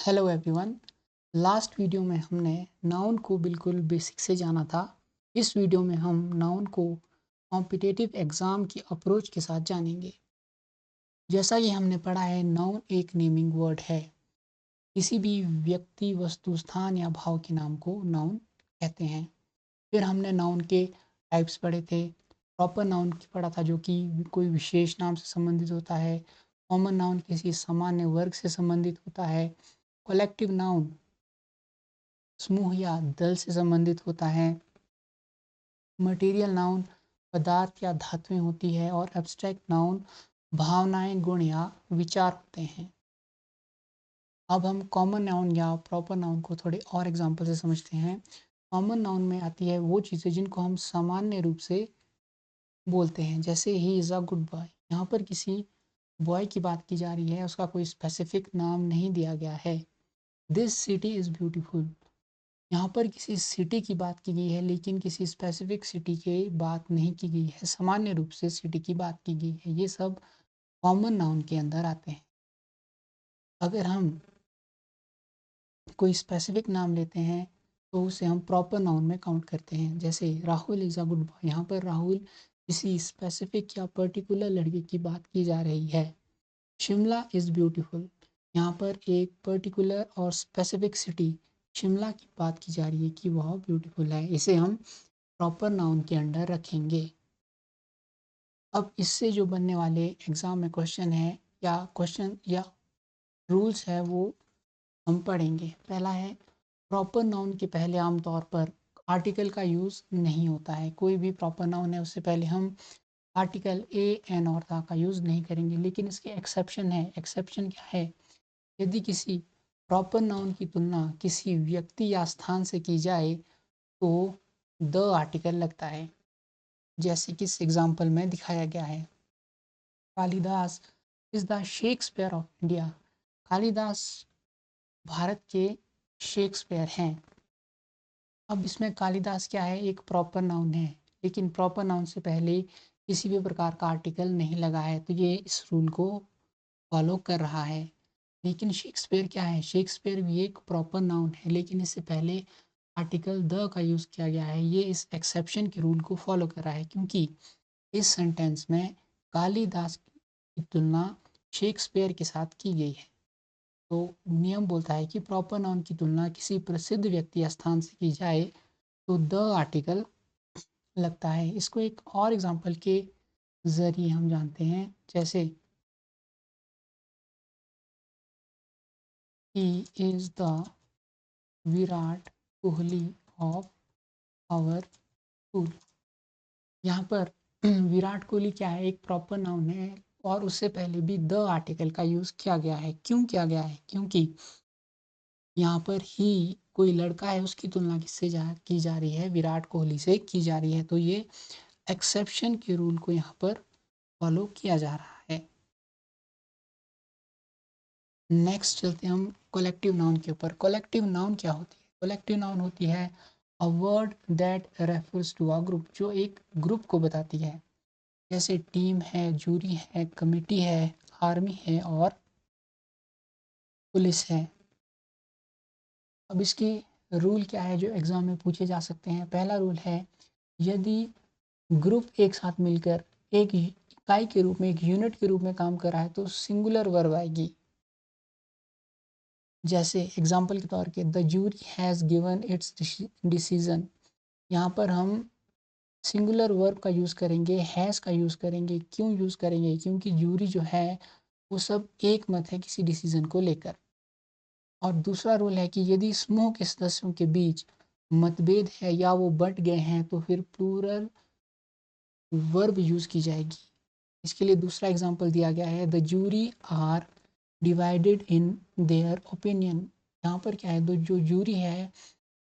Hello everyone. Last video में हमने noun को बिल्कुल बेसिक से जाना था। इस वीडियो में हम नाउन को कॉम्पिटिटिव एग्ज़ाम की अप्रोच के साथ जानेंगे। जैसा कि हमने पढ़ा है, नाउन एक नेमिंग वर्ड है। किसी भी व्यक्ति, वस्तु, स्थान या भाव के नाम को नाउन कहते हैं। फिर हमने नाउन के टाइप्स पढ़े थे। प्रॉपर नाउन पढ़ा था, जो कि कोई विशेष नाम से संबंधित होता है। कॉमन नाउन किसी सामान्य वर्ग से संबंधित होता है। कलेक्टिव नाउन समूह या दल से संबंधित होता है। मटेरियल नाउन पदार्थ या धातुएं होती है। और एब्स्ट्रैक्ट नाउन भावनाएं, गुण या विचार होते हैं। अब हम कॉमन नाउन या प्रॉपर नाउन को थोड़े और एग्जांपल से समझते हैं। कॉमन नाउन में आती है वो चीज़ें जिनको हम सामान्य रूप से बोलते हैं, जैसे ही इज़ अ गुड बॉय। यहाँ पर किसी बॉय की बात की जा रही है, उसका कोई स्पेसिफिक नाम नहीं दिया गया है। This city is beautiful. यहाँ पर किसी सिटी की बात की गई है, लेकिन किसी स्पेसिफिक सिटी की बात नहीं की गई है, सामान्य रूप से सिटी की बात की गई है। ये सब कॉमन नाउन के अंदर आते हैं। अगर हम कोई स्पेसिफिक नाम लेते हैं तो उसे हम प्रॉपर नाउन में काउंट करते हैं। जैसे Rahul is a good boy. यहाँ पर राहुल किसी स्पेसिफिक या पर्टिकुलर लड़के की बात की जा रही है। Shimla is beautiful. यहाँ पर एक पर्टिकुलर और स्पेसिफिक सिटी शिमला की बात की जा रही है कि वह ब्यूटीफुल है। इसे हम प्रॉपर नाउन के अंडर रखेंगे। अब इससे जो बनने वाले एग्ज़ाम में क्वेश्चन या रूल्स है, वो हम पढ़ेंगे। पहला है, प्रॉपर नाउन के पहले आमतौर पर आर्टिकल का यूज़ नहीं होता है। कोई भी प्रॉपर नाउन है उससे पहले हम आर्टिकल ए, एन और द का यूज़ नहीं करेंगे। लेकिन इसके एक्सेप्शन है। एक्सेप्शन क्या है? यदि किसी प्रॉपर नाउन की तुलना किसी व्यक्ति या स्थान से की जाए तो द आर्टिकल लगता है, जैसे कि इस एग्जाम्पल में दिखाया गया है। Kalidas is the Shakespeare of India. Kalidas Bharat के शेक्सपियर हैं। अब इसमें कालिदास क्या है? एक प्रॉपर नाउन है, लेकिन प्रॉपर नाउन से पहले किसी भी प्रकार का आर्टिकल नहीं लगा है, तो ये इस रूल को फॉलो कर रहा है। लेकिन शेक्सपियर क्या है? शेक्सपियर भी एक प्रॉपर नाउन है, लेकिन इससे पहले आर्टिकल द का यूज़ किया गया है। ये इस एक्सेप्शन के रूल को फॉलो कर रहा है, क्योंकि इस सेंटेंस में कालिदास की तुलना शेक्सपियर के साथ की गई है। तो नियम बोलता है कि प्रॉपर नाउन की तुलना किसी प्रसिद्ध व्यक्ति या स्थान से की जाए तो द आर्टिकल लगता है। इसको एक और एग्जांपल के ज़रिए हम जानते हैं, जैसे ही is the Virat Kohli of our school. यहाँ पर विराट कोहली क्या है? एक प्रॉपर नाउन है, और उससे पहले भी द आर्टिकल का यूज़ किया गया है। क्यों किया गया है? क्योंकि यहाँ पर ही कोई लड़का है, उसकी तुलना किससे की जा रही है? विराट कोहली से की जा रही है। तो ये एक्सेप्शन के रूल को यहाँ पर फॉलो किया जा रहा है। नेक्स्ट चलते हैं हम कलेक्टिव नाउन के ऊपर। कलेक्टिव नाउन क्या होती है? कलेक्टिव नाउन होती है a word that refers to a group, जो एक ग्रुप को बताती है। जैसे टीम है, जूरी है, कमिटी है, आर्मी है और पुलिस है। अब इसकी रूल क्या है जो एग्ज़ाम में पूछे जा सकते हैं? पहला रूल है, यदि ग्रुप एक साथ मिलकर एक इकाई के रूप में, एक यूनिट के रूप में काम कर रहा है, तो सिंगुलर वर्ब आएगी। जैसे एग्जाम्पल के तौर पे, the jury has given its decision. यहाँ पर हम सिंगुलर वर्ब का यूज़ करेंगे, हैज़ का यूज़ करेंगे। क्यों यूज़ करेंगे? क्योंकि जूरी जो है वो सब एक मत है किसी डिसीजन को लेकर। और दूसरा रूल है कि यदि समूह के सदस्यों के बीच मतभेद है या वो बँट गए हैं, तो फिर प्लूरल वर्ब यूज़ की जाएगी। इसके लिए दूसरा एग्जांपल दिया गया है, the jury are divided in their opinion. यहाँ पर क्या है? जो जूरी है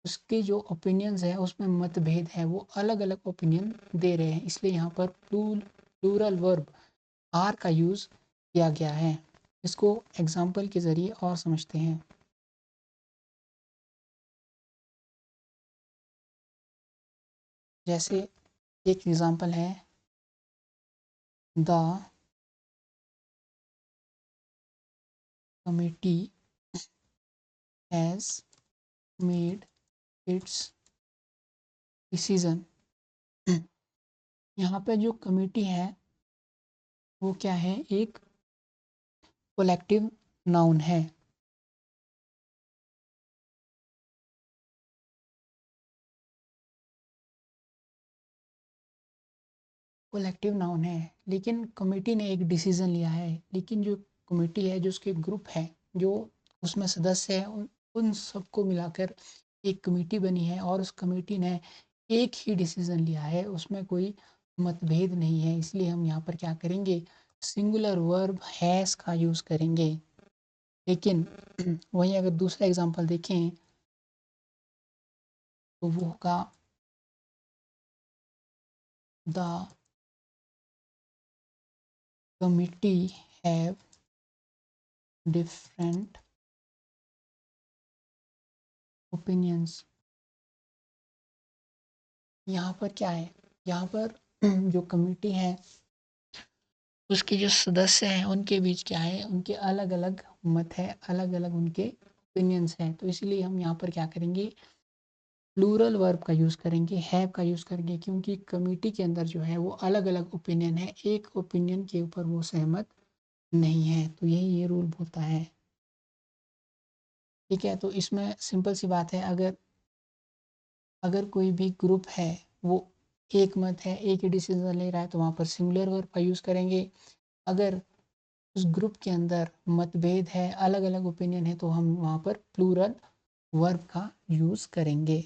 उसके जो ओपिनियंस है उसमें मतभेद है, वो अलग अलग ओपिनियन दे रहे हैं, इसलिए यहाँ पर प्लूरल वर्ब आर का यूज़ किया गया है। इसको एग्जांपल के ज़रिए और समझते हैं। जैसे एक एग्जांपल है, the committee has made it's decision. यहाँ पे जो कमिटी है वो क्या है, एक कोलेक्टिव नाउन है। कोलेक्टिव नाउन है, लेकिन कमेटी ने एक डिसीजन लिया है। लेकिन जो कमेटी है, जो उसके ग्रुप है, जो उसमें सदस्य हैं, उन सबको मिलाकर एक कमेटी बनी है और उस कमेटी ने एक ही डिसीजन लिया है, उसमें कोई मतभेद नहीं है। इसलिए हम यहाँ पर क्या करेंगे, सिंगुलर वर्ब हैज़ का यूज़ करेंगे। लेकिन वहीं अगर दूसरा एग्जांपल देखें तो वो होगा the committee have different opinions। यहाँ पर क्या है, यहाँ पर जो कमिटी है उसके जो सदस्य हैं उनके बीच क्या है, उनके अलग अलग मत है, अलग अलग उनके ओपिनियंस हैं। तो इसलिए हम यहाँ पर क्या करेंगे, प्लूरल वर्ब का यूज़ करेंगे, हैव का यूज़ करेंगे, क्योंकि कमिटी के अंदर जो है वो अलग अलग ओपिनियन है, एक ओपिनियन के ऊपर वो सहमत नहीं है। तो यही ये रूल बोलता है। ठीक है, तो इसमें सिंपल सी बात है, अगर अगर कोई भी ग्रुप है वो एक मत है, एक ही डिसीजन ले रहा है, तो वहाँ पर सिंगुलर वर्ब का यूज़ करेंगे। अगर उस ग्रुप के अंदर मतभेद है, अलग अलग ओपिनियन है, तो हम वहाँ पर प्लूरल वर्ब का यूज़ करेंगे।